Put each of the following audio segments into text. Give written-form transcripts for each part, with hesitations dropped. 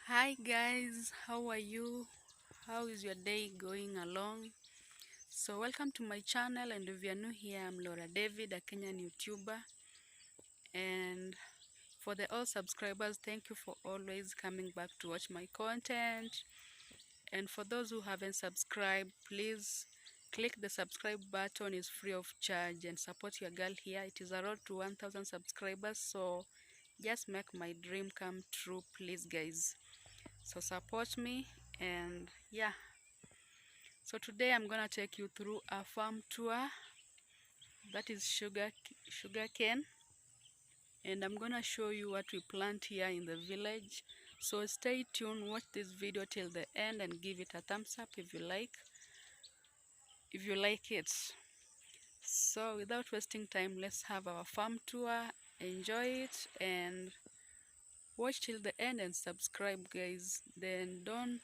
Hi guys, how are you? How is your day going along? So welcome to my channel, and if you are new here, I'm Laura David, a Kenyan YouTuber. And for the all subscribers, thank you for always coming back to watch my content. And for those who haven't subscribed, please click the subscribe button. It's free of charge, and support your girl here. It is a road to 1000 subscribers, so just make my dream come true, please guys. So support me, and yeah, so today I'm gonna take you through a farm tour that is sugar cane, and I'm gonna show you what we plant here in the village. So stay tuned, watch this video till the end, and give it a thumbs up if you like it. So without wasting time, let's have our farm tour. Enjoy it and watch till the end and subscribe guys. Then don't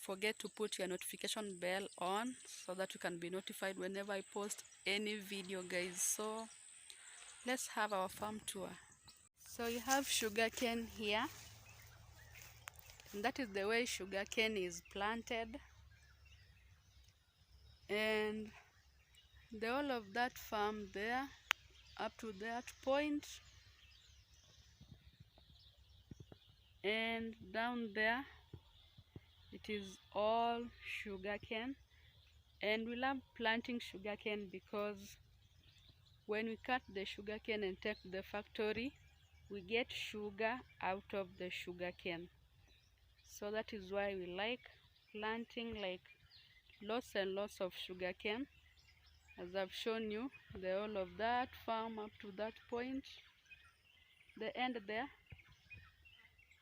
forget to put your notification bell on so that you can be notified whenever I post any video guys. So let's have our farm tour. So you have sugarcane here, and that is the way sugarcane is planted, and the whole of that farm there up to that point, and down there it is all sugarcane. And we love planting sugarcane because when we cut the sugarcane and take the factory, we get sugar out of the sugarcane. So that is why we like planting like lots and lots of sugarcane. As I've shown you, the whole of that farm up to that point, the end there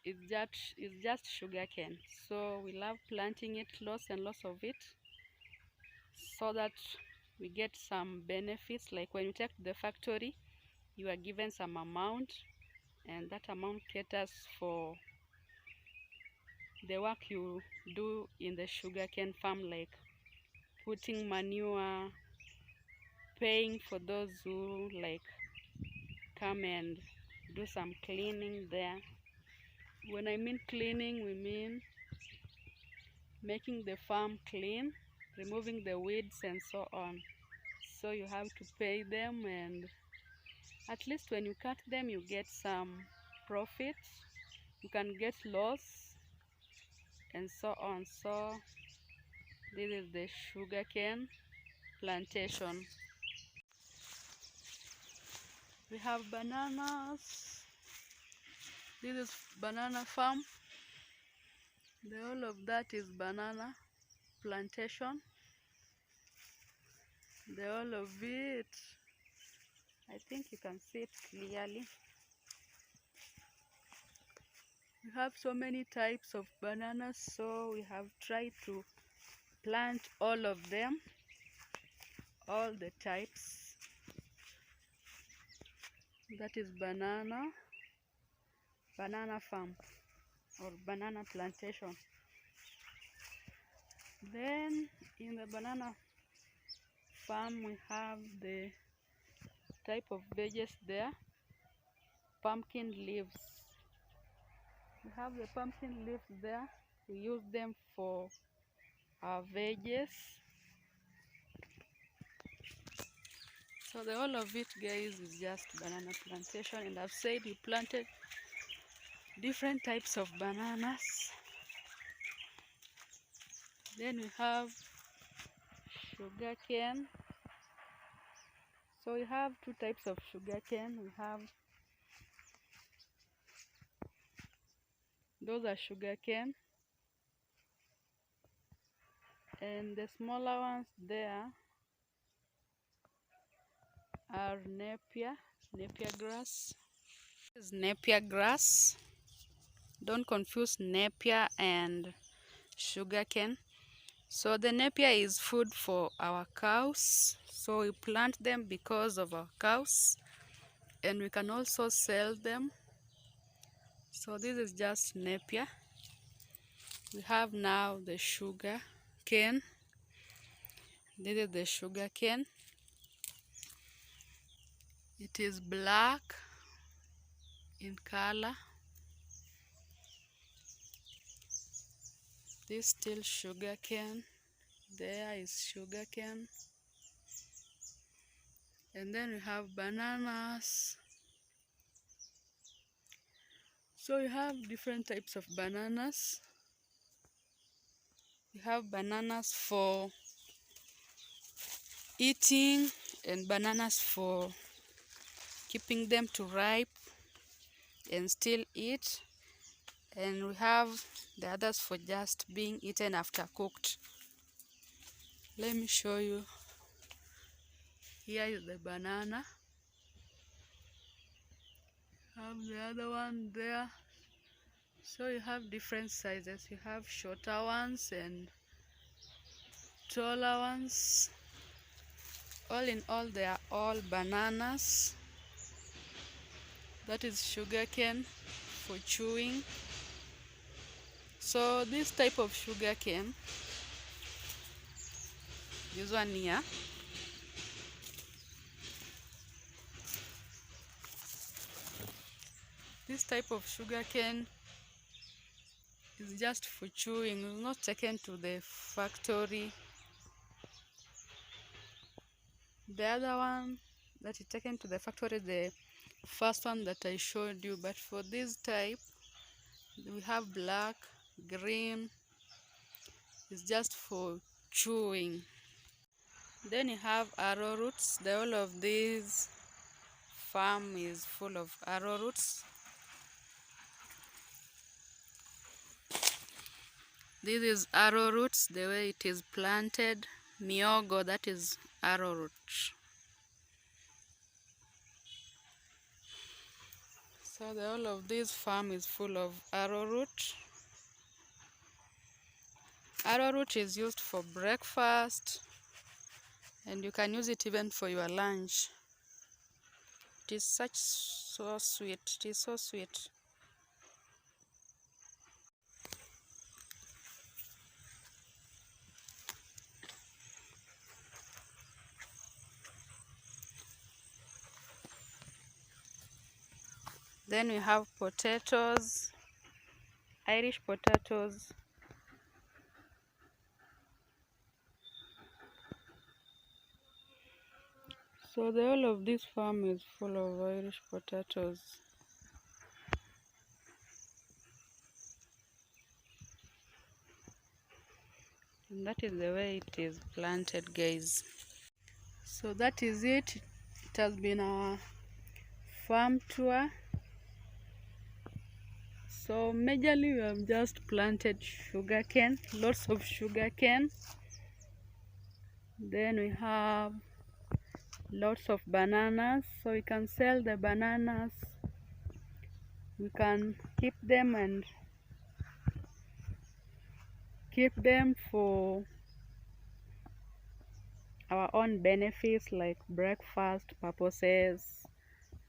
is just sugarcane. So we love planting it, lots and lots of it, so that we get some benefits. Like when you take to the factory, you are given some amount, and that amount caters for the work you do in the sugarcane farm, like putting manure, paying for those who like come and do some cleaning there. When I mean cleaning, we mean making the farm clean, removing the weeds and so on. So you have to pay them, and at least when you cut them you get some profit. You can get loss and so on. So this is the sugarcane plantation. We have bananas. This is banana farm. The whole of that is banana plantation. The whole of it, I think you can see it clearly. We have so many types of bananas, so we have tried to plant all of them, all the types. That is banana farm or banana plantation. Then in the banana farm we have the type of veggies there, pumpkin leaves. We have the pumpkin leaves there. We use them for our veggies. So the whole of it guys is just banana plantation, and I've said we planted different types of bananas. Then we have sugarcane. So we have two types of sugarcane. We have, those are sugarcane, and the smaller ones there are napier grass. This is napier grass. Don't confuse napier and sugarcane. So the napier is food for our cows. So we plant them because of our cows, and we can also sell them. So this is just napier. We have now the sugar cane. This is the sugar cane. It is black in color. This still sugar cane. There is sugar cane. And then we have bananas. So we have different types of bananas. We have bananas for eating and bananas for keeping them to ripe and still eat. And we have the others for just being eaten after cooked. Let me show you. Here is the banana. Have the other one there. So you have different sizes. You have shorter ones and taller ones. All in all, they are all bananas. That is sugar cane for chewing. So this type of sugar cane, this one here, this type of sugar cane is just for chewing. It's not taken to the factory. The other one that is taken to the factory, the first one that I showed you. But for this type, we have black, green. It's just for chewing. Then you have arrowroots. The whole of this farm is full of arrowroots. This is arrowroots, the way it is planted. Miogo, that is arrowroot. So the whole of this farm is full of arrowroot. Arrowroot is used for breakfast, and you can use it even for your lunch. It is so sweet. It is so sweet. Then we have potatoes, Irish potatoes. So the whole of this farm is full of Irish potatoes. And that is the way it is planted, guys. So that is it. It has been our farm tour. So majorly we have just planted sugarcane, lots of sugarcane. Then we have lots of bananas, so we can sell the bananas. We can keep them and keep them for our own benefits, like breakfast purposes,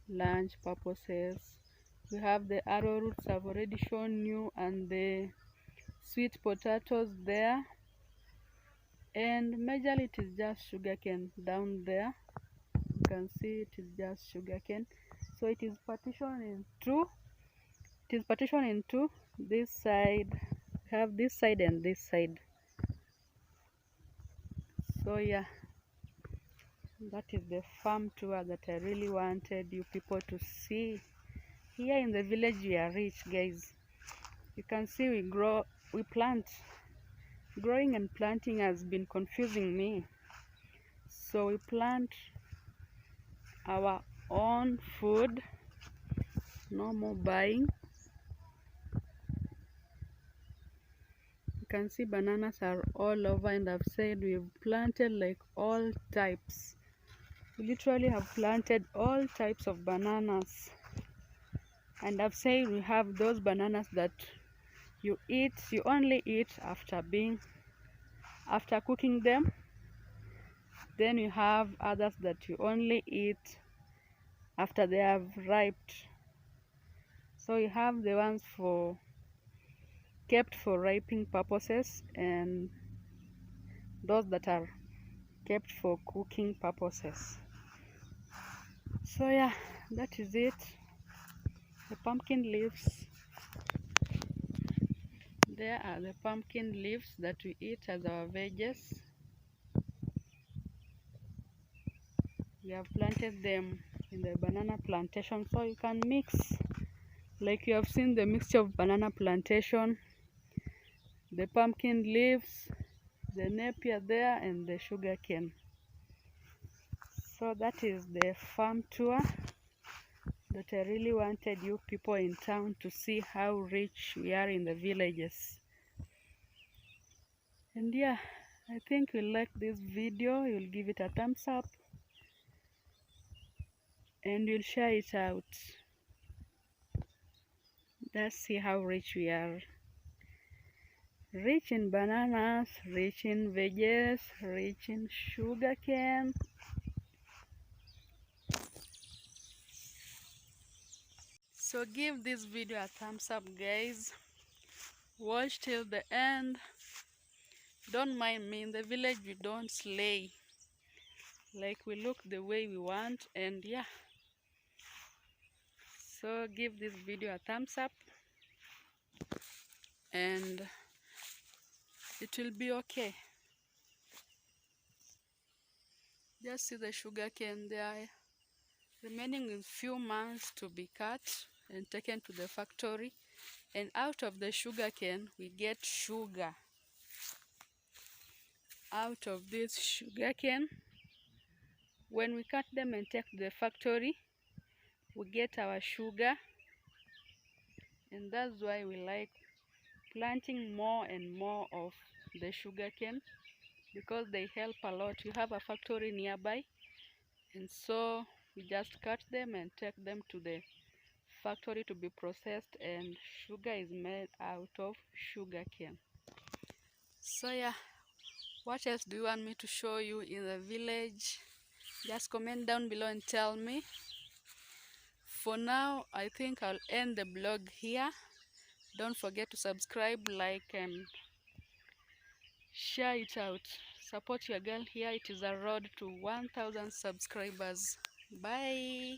lunch purposes. We have the arrowroots I've already shown you, and the sweet potatoes there. And majorly it is just sugarcane down there. You can see it is just sugarcane. So it is partitioned in two. It is partitioned in two. This side, we have this side and this side. So yeah, that is the farm tour that I really wanted you people to see. Here in the village we are rich, guys. You can see we plant. Growing and planting has been confusing me. So we plant our own food, no more buying. You can see bananas are all over, and I've said we've planted like all types. We literally have planted all types of bananas. And I've said we have those bananas that you only eat after cooking them. Then you have others that you only eat after they have ripened. So you have the ones kept for ripening purposes, and those that are kept for cooking purposes. So yeah, that is it. The pumpkin leaves. There are the pumpkin leaves that we eat as our veggies. We have planted them in the banana plantation, so you can mix, like you have seen the mixture of banana plantation, the pumpkin leaves, the napier there, and the sugar cane. So that is the farm tour that I really wanted you people in town to see how rich we are in the villages. And yeah, I think you'll like this video. You'll give it a thumbs up and you'll share it out. Let's see how rich we are. Rich in bananas, rich in veggies, rich in sugar cane. So give this video a thumbs up, guys. Watch till the end. Don't mind me, in the village we don't slay. Like, we look the way we want, and yeah. So give this video a thumbs up and it will be okay. Just see the sugar cane there, remaining in few months to be cut and taken to the factory. And out of the sugar cane we get sugar. Out of this sugar cane, when we cut them and take to the factory, we get our sugar. And that's why we like planting more and more of the sugar cane, because they help a lot. You have a factory nearby, and so we just cut them and take them to the factory to be processed, and sugar is made out of sugar cane. So yeah, what else do you want me to show you in the village? Just comment down below and tell me. For now, I think I'll end the blog here. Don't forget to subscribe, like, and share it out. Support your girl here. It is a road to 1,000 subscribers. Bye.